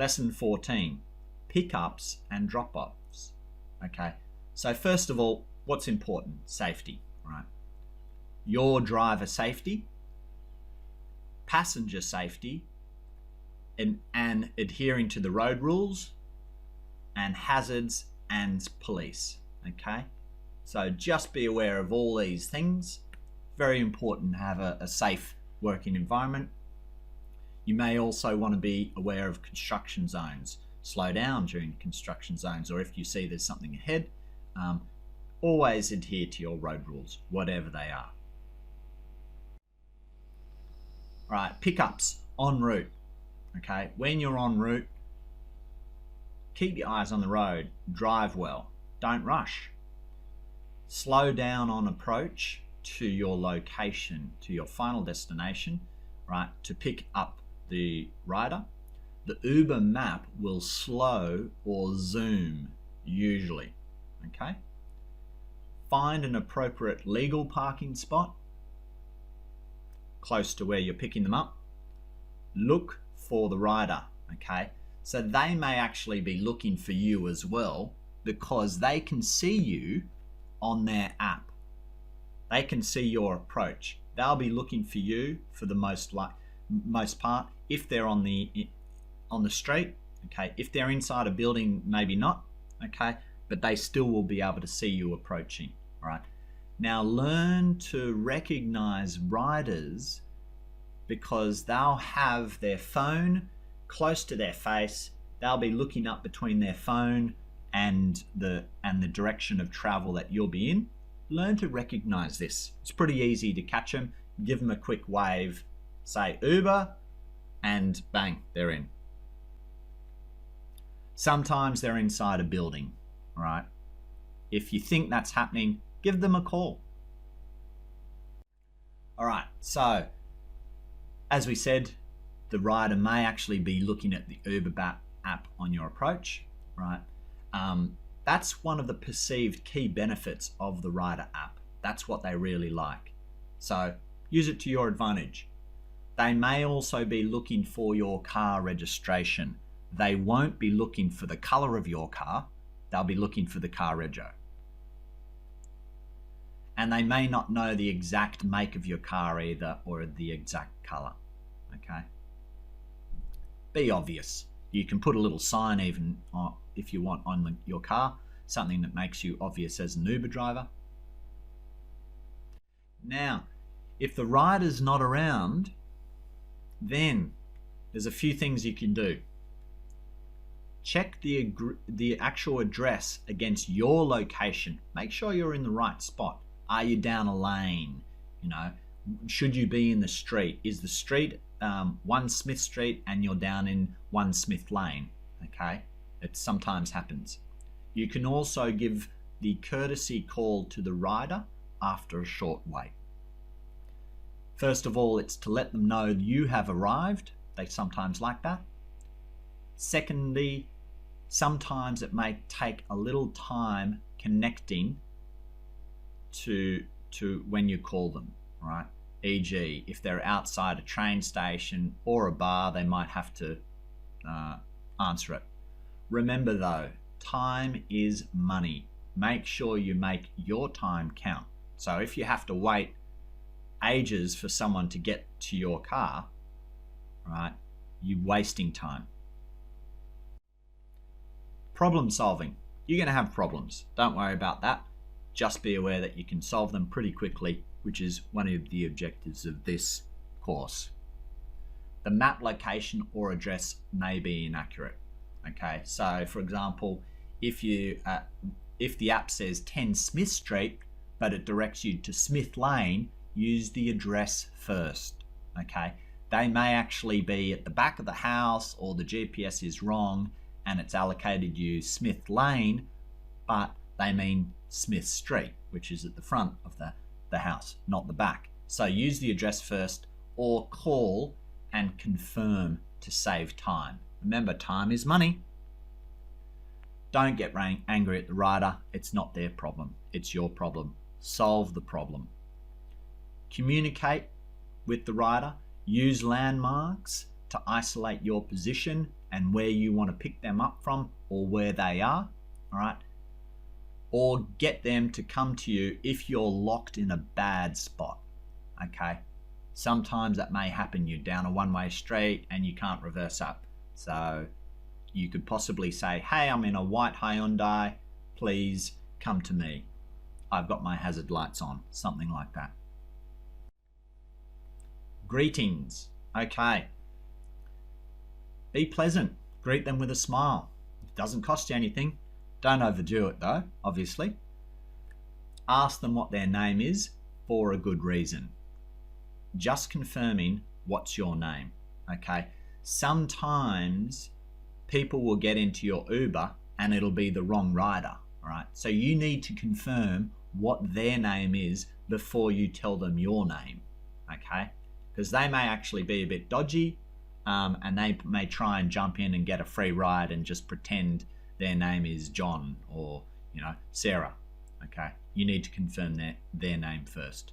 Lesson 14, pickups and drop-offs. Okay, so first of all, what's important? Safety, right? Your driver safety, passenger safety, and adhering to the road rules, and hazards and police. Okay, so just be aware of all these things. Very important to have a safe working environment. You may also want to be aware of construction zones. Slow down during construction zones, or if you see there's something ahead, always adhere to your road rules, whatever they are. All right, pickups en route. Okay, when you're en route, keep your eyes on the road, drive well, don't rush. Slow down on approach to your location, to your final destination, right, to pick up the rider. The Uber map will slow or zoom usually, okay? Find an appropriate legal parking spot close to where you're picking them up. Look for the rider, okay? So they may actually be looking for you as well, because they can see you on their app. They can see your approach. They'll be looking for you for the most part if they're on the street, okay? If they're inside a building, maybe not, okay? But they still will be able to see you approaching, all right? Now learn to recognize riders, because they'll have their phone close to their face. They'll be looking up between their phone and the direction of travel that you'll be in. Learn to recognize this. It's pretty easy to catch them. Give them a quick wave, say Uber, and bang, they're in. Sometimes they're inside a building, all right? If you think that's happening, give them a call. All right, so as we said, the rider may actually be looking at the Uber app on your approach, right? That's one of the perceived key benefits of the rider app. That's what they really like. So use it to your advantage. They may also be looking for your car registration. They won't be looking for the color of your car. They'll be looking for the car rego. And they may not know the exact make of your car either, or the exact color, okay? Be obvious. You can put a little sign even if you want on your car, something that makes you obvious as an Uber driver. Now, if the rider's not around, then there's a few things you can do. Check the actual address against your location. Make sure you're in the right spot. Are you down a lane? You know, should you be in the street? Is the street 1 Smith Street and you're down in 1 Smith Lane? Okay, it sometimes happens. You can also give the courtesy call to the rider after a short wait. First of all, it's to let them know you have arrived. They sometimes like that. Secondly, sometimes it may take a little time connecting to when you call them, right? E.g., if they're outside a train station or a bar, they might have to answer it. Remember though, time is money. Make sure you make your time count. So if you have to wait ages for someone to get to your car, right, you're wasting time. Problem solving. You're going to have problems. Don't worry about that. Just be aware that you can solve them pretty quickly, which is one of the objectives of this course. The map location or address may be inaccurate. Okay, so for example, if the app says 10 Smith Street, but it directs you to Smith Lane, use the address first. Okay, they may actually be at the back of the house, or the GPS is wrong and it's allocated you Smith Lane, but they mean Smith Street, which is at the front of the house, not the back. So use the address first, or call and confirm to save time. Remember, time is money. Don't get angry at the rider. It's not their problem. It's your problem. Solve the problem. Communicate with the rider. Use landmarks to isolate your position and where you want to pick them up from or where they are, all right? Or get them to come to you if you're locked in a bad spot, okay? Sometimes that may happen. You're down a one-way street and you can't reverse up. So you could possibly say, hey, I'm in a white Hyundai, please come to me. I've got my hazard lights on, something like that. Greetings, okay. Be pleasant, greet them with a smile. It doesn't cost you anything. Don't overdo it though, obviously. Ask them what their name is for a good reason. Just confirming what's your name, okay? Sometimes people will get into your Uber and it'll be the wrong rider, all right? So you need to confirm what their name is before you tell them your name, okay? Because they may actually be a bit dodgy and they may try and jump in and get a free ride and just pretend their name is John or, you know, Sarah, okay? You need to confirm their name first.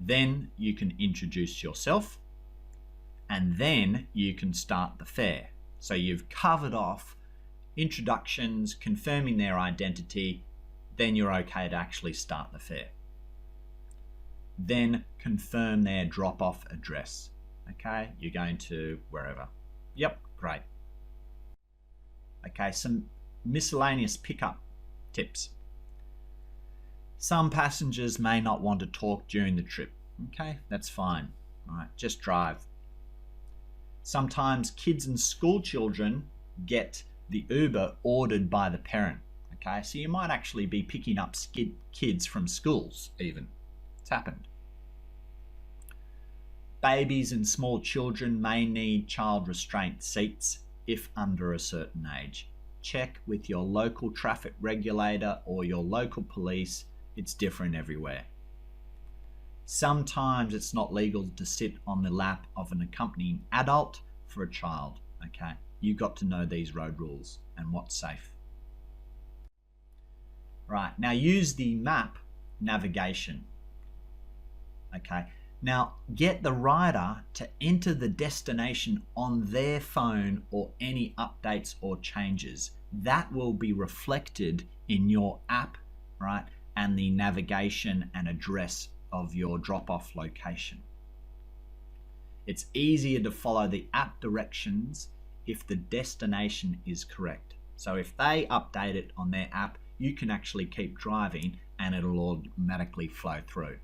Then you can introduce yourself and then you can start the fare. So you've covered off introductions, confirming their identity, then you're okay to actually start the fare. Then confirm their drop-off address. Okay, you're going to wherever. Yep, great. Okay, some miscellaneous pickup tips. Some passengers may not want to talk during the trip. Okay, that's fine. All right, just drive. Sometimes kids and school children get the Uber ordered by the parent. Okay, so you might actually be picking up kids from schools even. It's happened. Babies and small children may need child restraint seats if under a certain age. Check with your local traffic regulator or your local police. It's different everywhere. Sometimes it's not legal to sit on the lap of an accompanying adult for a child. Okay, you've got to know these road rules and what's safe. Right, now use the map navigation. Okay, now get the rider to enter the destination on their phone or any updates or changes. That will be reflected in your app, right, and the navigation and address of your drop-off location. It's easier to follow the app directions if the destination is correct. So if they update it on their app, you can actually keep driving and it'll automatically flow through.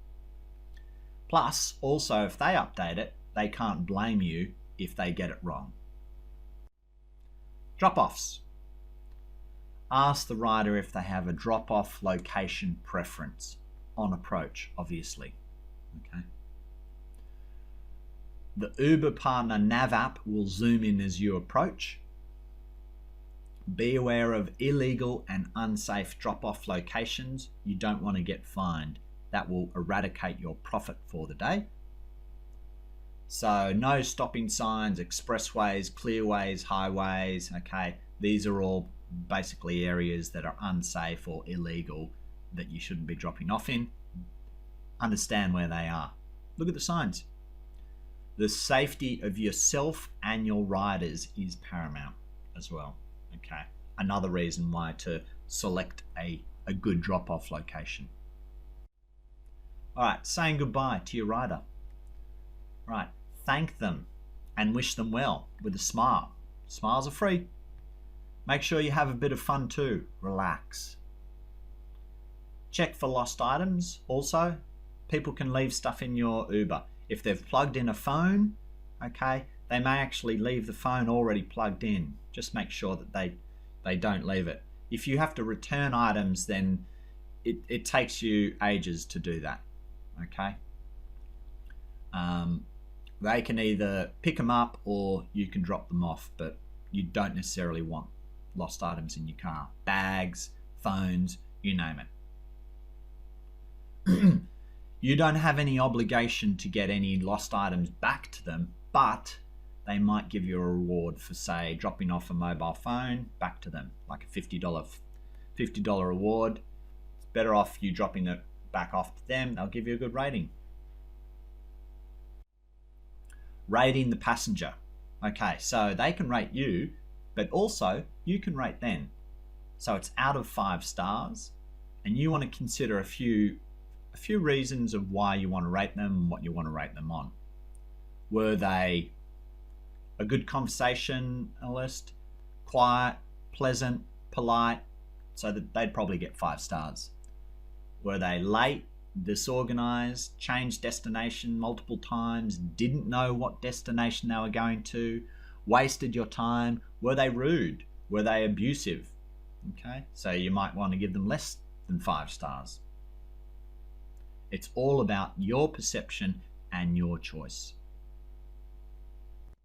Plus, also, if they update it, they can't blame you if they get it wrong. Drop-offs. Ask the rider if they have a drop-off location preference on approach, obviously. Okay. The Uber Partner Nav app will zoom in as you approach. Be aware of illegal and unsafe drop-off locations. You don't want to get fined. That will eradicate your profit for the day. So no stopping signs, expressways, clearways, highways, okay? These are all basically areas that are unsafe or illegal that you shouldn't be dropping off in. Understand where they are. Look at the signs. The safety of yourself and your riders is paramount as well, okay? Another reason why to select a good drop-off location. All right, saying goodbye to your rider. Right, thank them and wish them well with a smile. Smiles are free. Make sure you have a bit of fun too. Relax. Check for lost items also. People can leave stuff in your Uber. If they've plugged in a phone, okay, they may actually leave the phone already plugged in. Just make sure that they don't leave it. If you have to return items, then it takes you ages to do that. Okay, they can either pick them up or you can drop them off, but you don't necessarily want lost items in your car. Bags, phones, you name it. You don't have any obligation to get any lost items back to them, but they might give you a reward for, say, dropping off a mobile phone back to them, like a $50 reward. It's better off you dropping it back off to them. They'll give you a good rating. rating the passenger. Okay, so they can rate you, but also you can rate them. So it's out of 5 stars, and you want to consider a few reasons of why you want to rate them and what you want to rate them on. Were they a good conversationalist, quiet, pleasant, polite? So that they'd probably get 5 stars. Were they late, disorganized, changed destination multiple times, didn't know what destination they were going to, wasted your time? Were they rude? Were they abusive? Okay, so you might want to give them less than 5 stars. It's all about your perception and your choice.